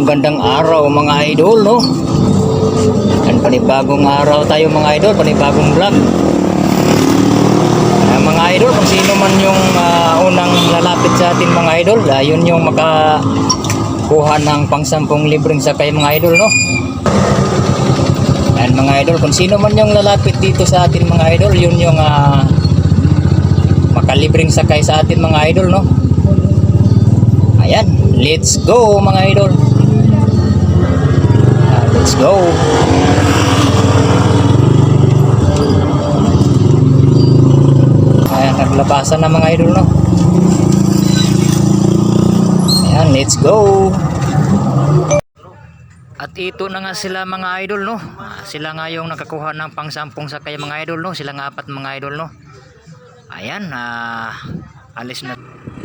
Magandang araw mga idol, no? Yan, panibagong araw tayo mga idol, panibagong vlog. Mga idol, kung sino man yung unang lalapit sa atin mga idol, yun yung makakuha ng pang-10 libreng sakay mga idol, no? Yan mga idol, kung sino man yung lalapit dito sa atin mga idol, yun yung makalibreng sakay sa atin mga idol, no? Ayan, let's go mga idol. Let's go. Ayan, naglabasan na mga idol, no? Ayan, let's go. At ito na nga sila mga idol, no? Sila nga yung nakakuha ng pang-10 sakay mga idol, no? Sila nga 4 mga idol, no? Ayan, alis na.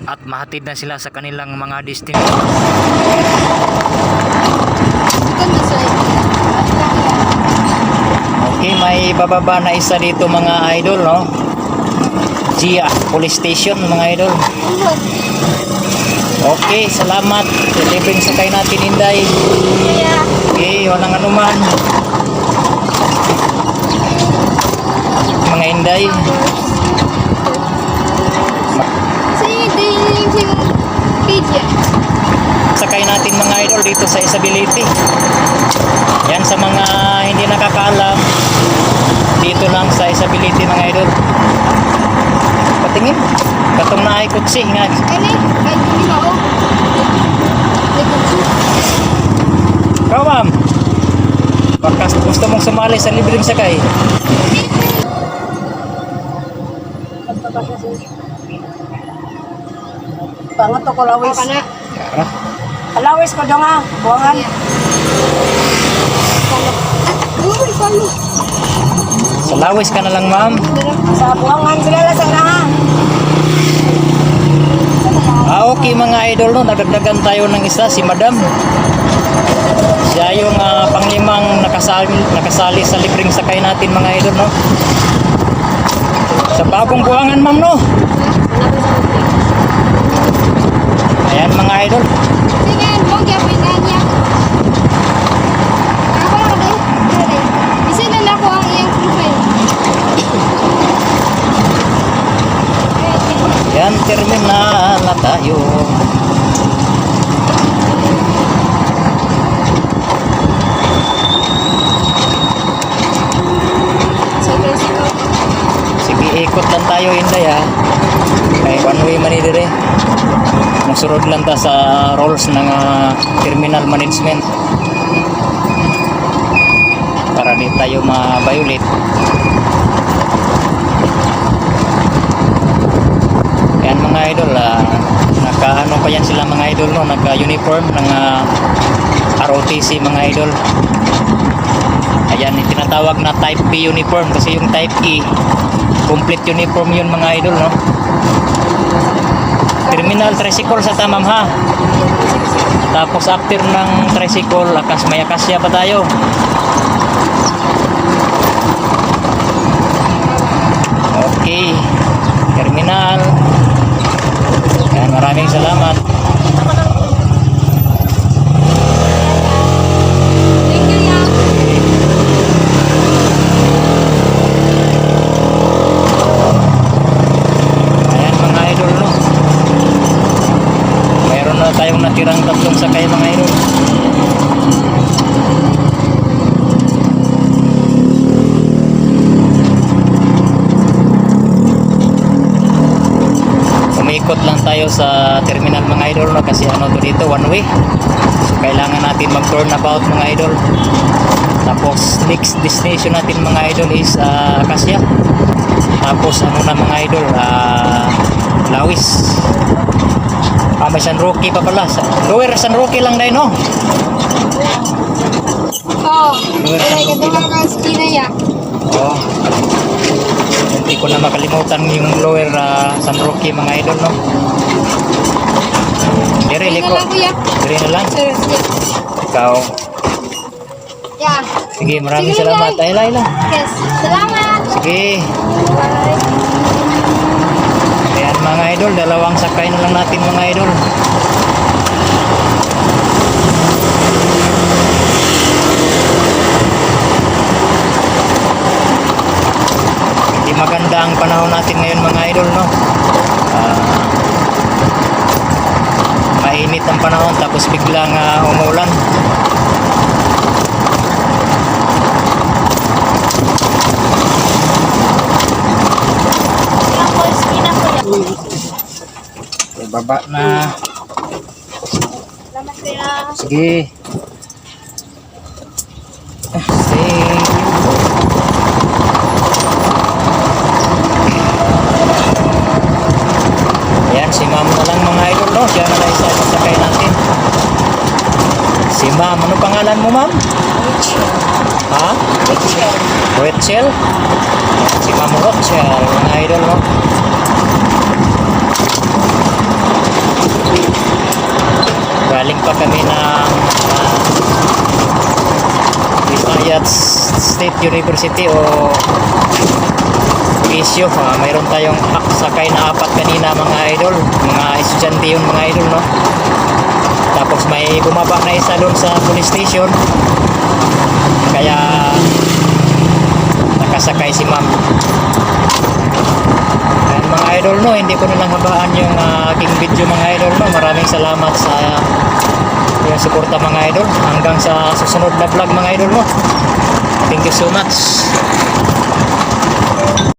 At mahatid na sila sa kanilang mga destination. Okay, may bababa na isa dito mga idol, no? Gia Police Station mga idol. Okay, salamat. Delivering sakay natin, Inday. Okay, walang anuman. Mga Inday. Sakay natin mga idol dito sa Isabelite. Yan, sa mga hindi nakakaalam, dito lang sa Isabelite mga idol. Patingin, katong na ay kutsi nga. Ikaw ma'am, baka gusto mong sumali sa libreng sakay. Pangat ko lawis. Yara. Lawis ko dong ha, buwangan. Sa lawis ka na lang ma'am. Sa buwangan sila lang sa ha. Okay mga idol, no, nagdagdagan tayo ng isa, si Madam. Siya yung panglimang nakasali sa libreng sakay natin mga idol, no. Sa bagong buwangan ma'am, no. Ayan mga idol. Yan, terminal na tayo. Sige, ikot lang tayo, Inday ha. May one way man dire. Musurod lang ta sa rules ng terminal management para di tayo ma-violate. Yan mga idol, naka-ano pa yan sila mga idol, no? Naka-uniform ng ROTC mga idol. Ayan, tinatawag na type B uniform kasi yung type E complete uniform yun mga idol, no? Terminal tricycle sa tamam ha. Tapos after ng tricycle, may akasya pa tayo. Okay, terminal. Yan, maraming salamat. Tayong natirang 3 sakay mga idol. Umikot lang tayo sa terminal mga idol, no? Kasi ano to dito, one way. So kailangan natin mag-turn about mga idol. Tapos next destination natin mga idol is Acacia. Tapos ano na mga idol, Lawis. May San Roque pa pala. Lower San Roque lang dahil, no? Oh, hindi ko na makalimutan yung lower San Roque mga idol, no? Dire, liko. Dire na lang. Ikaw. Sige, maraming salamat. Ay, Laila. Yes, salamat. Sige. Bye. Ayan mga idol, 2 sakay na lang natin mga idol. ang panahon natin ngayon mga idol, no? Mainit ang panahon tapos biglang umulan. Ilang po, skin na po yan. Baba na. Salamat kuya. Sige. Stay. Ayan, si ma'am na lang mga idol, no? Siya na lang isa sasakay natin. Si ma'am, ano pangalan mo ma'am? Ha? Rachel? Si ma'am Rachel, mga idol, no? Galing pa kami ng Visayas State University o PSU. Mayroon tayong sakay na 4 kanina mga idol, mga estudyante yun mga idol, no? Tapos may bumaba na isa doon sa police station, kaya nakasakay si ma'am. Ayan mga idol, no, hindi ko na lang habaan yung aking video mga idol, no. Maraming salamat sa yung suporta mga idol. Hanggang sa susunod na vlog mga idol, no. Thank you so much.